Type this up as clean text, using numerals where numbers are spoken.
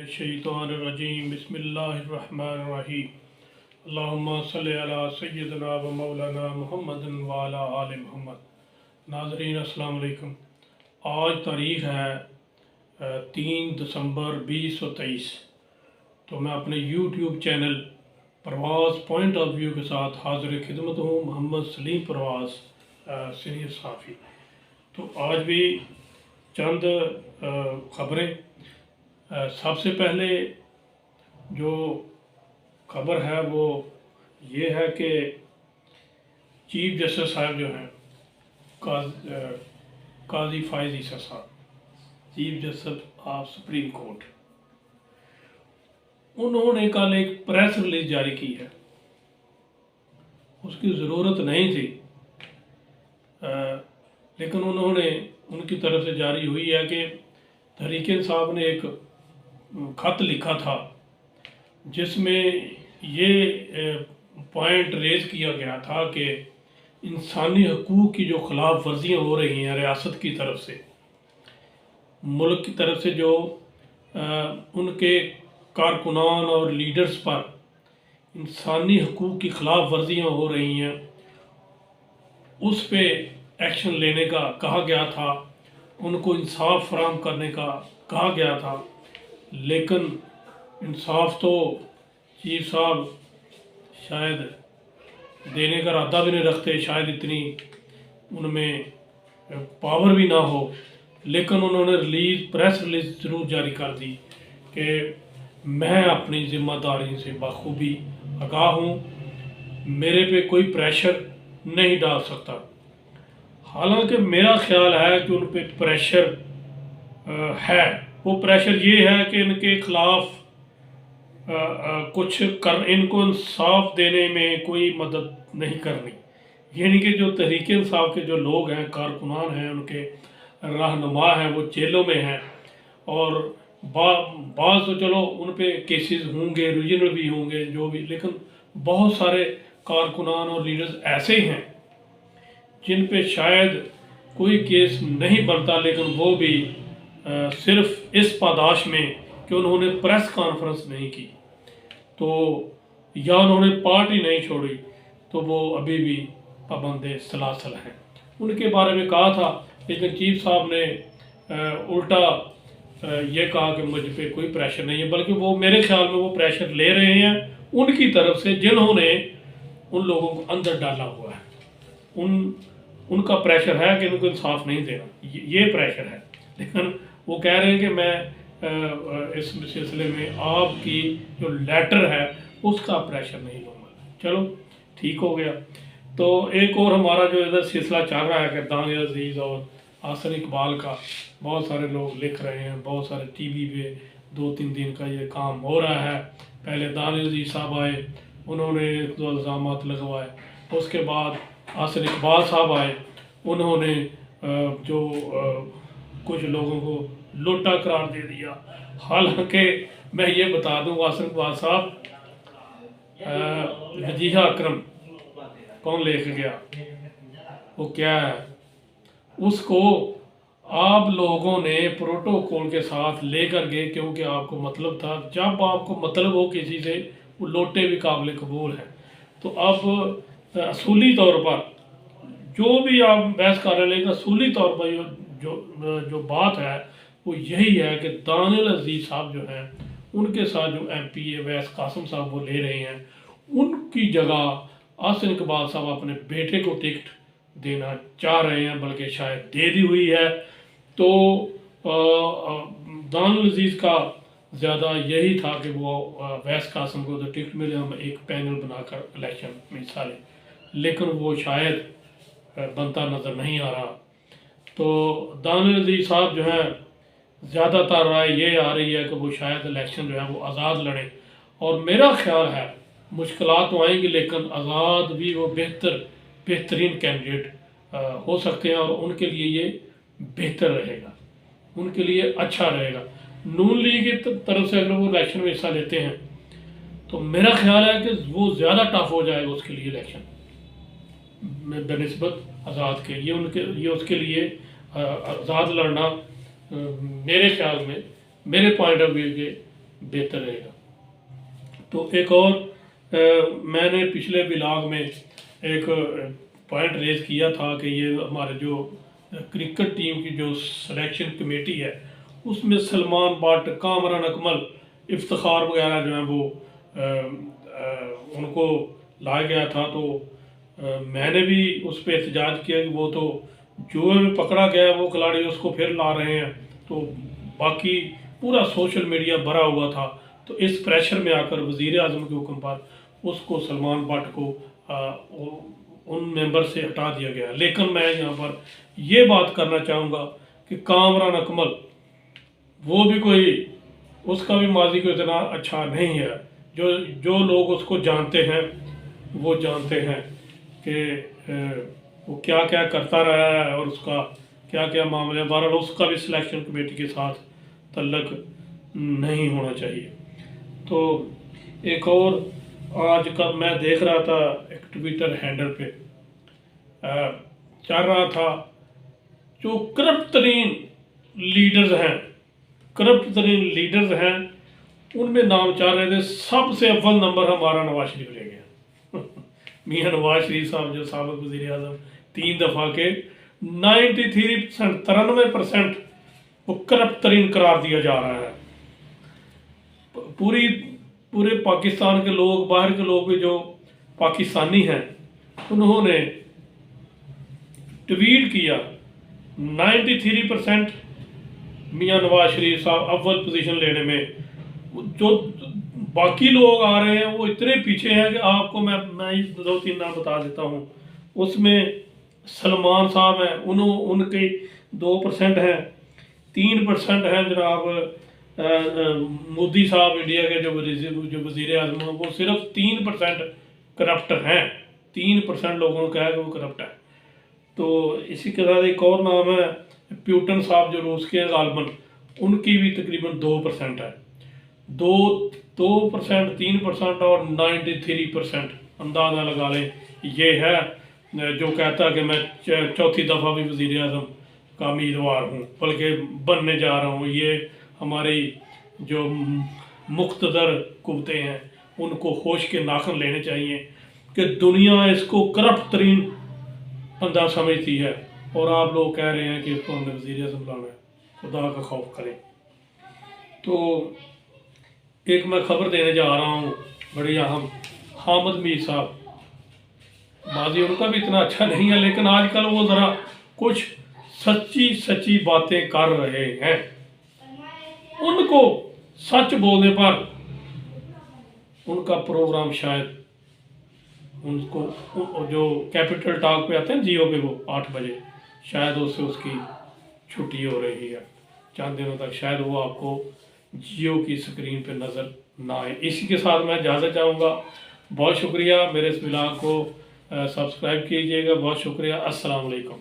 शैतानिर्रजीम बिस्मिल्लाहिर्रहमानिर्रहीम अल्लाहुम्मा सल्लि अला सय्यिदना व मौलाना मुहम्मदिन व अला आलि मुहम्मद। नाज़रीन अस्सलाम वालेकुम। आज तारीख़ है 3 दिसंबर 2023। तो मैं अपने YouTube channel Parwaz point of view के साथ हाज़िर खिदमत हूँ, मोहम्मद सलीम परवाज़, सीनियर सहाफ़ी। तो आज भी चंद ख़बरें। सबसे पहले जो खबर है वो ये है कि चीफ जस्टिस साहब जो हैं काजी फायज़ ईसा साहब, chief justice of supreme court, उन्होंने कल एक प्रेस रिलीज जारी की है। उसकी ज़रूरत नहीं थी, लेकिन उन्होंने उनकी तरफ से जारी हुई है कि तहरीक इंसाफ ने एक ख़त लिखा था जिसमें ये पॉइंट रेज किया गया था कि इंसानी हकूक़ की जो ख़िलाफ़ वर्जियाँ हो रही हैं रियासत की तरफ से, मुल्क की तरफ से, जो उनके कारकुनान और लीडर्स पर इंसानी हकूक़ की ख़िलाफ़ वर्जियाँ हो रही हैं, उस पे एक्शन लेने का कहा गया था, उनको इंसाफ फराहम करने का कहा गया था। लेकिन इंसाफ तो चीफ साहब शायद देने का इरादा भी नहीं रखते, शायद इतनी उनमें पावर भी ना हो, लेकिन उन्होंने प्रेस रिलीज ज़रूर जारी कर दी कि मैं अपनी ज़िम्मेदारी से बखूबी आगाह हूँ, मेरे पे कोई प्रेशर नहीं डाल सकता। हालांकि मेरा ख्याल है कि उन पे प्रेशर है। वो प्रेशर ये है कि इनके ख़िलाफ़ कुछ कर, इनको इंसाफ देने में कोई मदद नहीं करनी। यानी कि जो तहरीक इंसाफ के जो लोग हैं, कारकुनान हैं, उनके रहनुमा हैं, वो जेलों में हैं, और बाज़ तो चलो उन पे केसेस होंगे, रीजनल भी होंगे, जो भी, लेकिन बहुत सारे कारकुनान और लीडर्स ऐसे हैं जिन पे शायद कोई केस नहीं बनता, लेकिन वो भी सिर्फ इस पादाश में कि उन्होंने प्रेस कॉन्फ्रेंस नहीं की, तो या उन्होंने पार्टी नहीं छोड़ी, तो वो अभी भी पाबंद सलासल हैं। उनके बारे में कहा था, लेकिन चीफ साहब ने उल्टा ये कहा कि मुझ पे कोई प्रेशर नहीं है, बल्कि वो मेरे ख्याल में वो प्रेशर ले रहे हैं उनकी तरफ से जिन्होंने उन लोगों को अंदर डाला हुआ है। उनका प्रेशर है कि उनको इंसाफ नहीं देना, ये प्रेशर है। लेकिन वो कह रहे हैं कि मैं इस सिलसिले में आपकी जो लेटर है उसका प्रेशर नहीं लूँगा। चलो ठीक हो गया। तो एक और हमारा जो इधर सिलसिला चल रहा है कि दानियल अजीज़ और आसिन इकबाल का, बहुत सारे लोग लिख रहे हैं, बहुत सारे टीवी पे 2-3 दिन का ये काम हो रहा है। पहले दानियल अजीज़ साहब आए, उन्होंने 2 इल्ज़ामात लगवाए, उसके बाद आसिन इकबाल साहब आए, उन्होंने जो कुछ लोगों को लोटा करार दे दिया। हालांकि मैं ये बता दूं, आसिन इकबाल साहब, वजीहा अकरम कौन लेके गया, वो क्या है, उसको आप लोगों ने प्रोटोकॉल के साथ लेकर गए, क्योंकि आपको मतलब था। जब आपको मतलब हो किसी से, वो लोटे भी काबिल कबूल हैं। तो अब असूली तौर पर जो भी आप बहस कर रहे हैं, असूली तौर पर जो बात है वो यही है कि दानियल अजीज़ साहब जो हैं, उनके साथ जो MP अवैस कासिम साहब वो ले रहे हैं, उनकी जगह आसिन इकबाल साहब अपने बेटे को टिकट देना चाह रहे हैं, बल्कि शायद दे दी हुई है। तो दानियल अजीज़ का ज़्यादा यही था कि वो अवैस कासिम को तो टिकट मिले, हम एक पैनल बनाकर इलेक्शन में हिस्सा लें, लेकिन वो शायद बनता नज़र नहीं आ रहा। तो दानियल अजीज़ साहब जो है, ज़्यादातर राय ये आ रही है कि वो शायद इलेक्शन जो है वो आज़ाद लड़ें, और मेरा ख्याल है मुश्किलात तो आएंगी, लेकिन आज़ाद भी वो बेहतरीन कैंडिडेट हो सकते हैं, और उनके लिए ये बेहतर रहेगा, उनके लिए अच्छा रहेगा। नून लीग की तरफ से अगर वो इलेक्शन में हिस्सा लेते हैं तो मेरा ख्याल है कि वो ज़्यादा टफ हो जाएगा उसके लिए इलेक्शन बनिस्बत आज़ाद के। ये उसके लिए आज़ाद लड़ना मेरे ख्याल में, मेरे पॉइंट ऑफ व्यू के बेहतर रहेगा। तो एक और मैंने पिछले ब्लॉग में एक पॉइंट रेज किया था कि ये हमारे जो क्रिकेट टीम की जो सिलेक्शन कमेटी है उसमें सलमान बट, कामरान अकमल, इफ्तिखार वगैरह जो हैं वो उनको लाया गया था। तो मैंने भी उस पर एहतजाज किया कि वो तो जुए में पकड़ा गया वो खिलाड़ी, उसको फिर ला रहे हैं। तो बाकी पूरा सोशल मीडिया भरा हुआ था। तो इस प्रेशर में आकर वज़ीर आज़म के हुक्म पर उसको, सलमान बट को उन मेंबर से हटा दिया गया। लेकिन मैं यहाँ पर ये बात करना चाहूँगा कि कामरान अकमल वो भी कोई, उसका भी माजी को इतना अच्छा नहीं है। जो जो लोग उसको जानते हैं वो जानते हैं कि वो क्या क्या करता रहा है और उसका क्या क्या मामले। बहरहाल उसका भी सिलेक्शन कमेटी के साथ तल्लक नहीं होना चाहिए। तो एक और आज का मैं देख रहा था एक ट्विटर हैंडल पे चल रहा था, जो करप्ट तरीन लीडर्स हैं उनमें नाम चल रहे थे। सबसे अव्वल नंबर हमारा नवाज शरीफ ले गया। मियाँ नवाज शरीफ साहब जो साबिक़ वज़ीर आज़म 3 दफ़ा के, 93% वो करप्ट तरीन करार दिया जा रहा है। पूरे पाकिस्तान के लोग, बाहर के लोग भी जो पाकिस्तानी हैं उन्होंने ट्वीट किया 93% मियाँ नवाज शरीफ साहब अव्वल पोजीशन लेने में। जो बाकी लोग आ रहे हैं वो इतने पीछे हैं कि आपको मैं 2-3 नाम बता देता हूँ। उसमें सलमान साहब हैं, उनके 2% हैं। 3% हैं जनाब मोदी साहब इंडिया के जो वज़ीर आज़म हैं, वो सिर्फ 3% करप्ट हैं। 3% लोगों का है कि वो करप्ट है। तो इसी के साथ एक और नाम है प्यूटन साहब जो रूस के हैं गालबन, उनकी भी तकरीबन 2% है। 2%, 3% और 93%, अंदाज़ा लगा लें। ये है जो कहता है कि मैं चौथी दफ़ा भी वज़ीर आज़म का उम्मीदवार हूँ, बल्कि बनने जा रहा हूँ। ये हमारी जो मुख्तदर कुव्वतें हैं उनको होश के नाखन लेने चाहिए कि दुनिया इसको करप्ट तरीन बंदा समझती है और आप लोग कह रहे हैं कि इसको हमने वज़ीर आज़म लाना है। खुदा का खौफ करें। तो एक मैं खबर देने जा रहा हूँ बड़ी अहम। हामिद मीर साहब, माजी उनका भी इतना अच्छा नहीं है, लेकिन आजकल वो ज़रा कुछ सच्ची बातें कर रहे हैं। उनको सच बोलने पर उनका प्रोग्राम शायद उनको जो कैपिटल टॉक पे आते हैं जियो पे, वो 8 बजे शायद उससे उसकी छुट्टी हो रही है। चंद दिनों तक शायद वो आपको जियो की स्क्रीन पे नज़र ना आए। इसी के साथ मैं इजाज़त चाहूँगा। बहुत शुक्रिया। मेरे इस ब्लॉग को सब्सक्राइब कीजिएगा। बहुत शुक्रिया। अस्सलाम वालेकुम।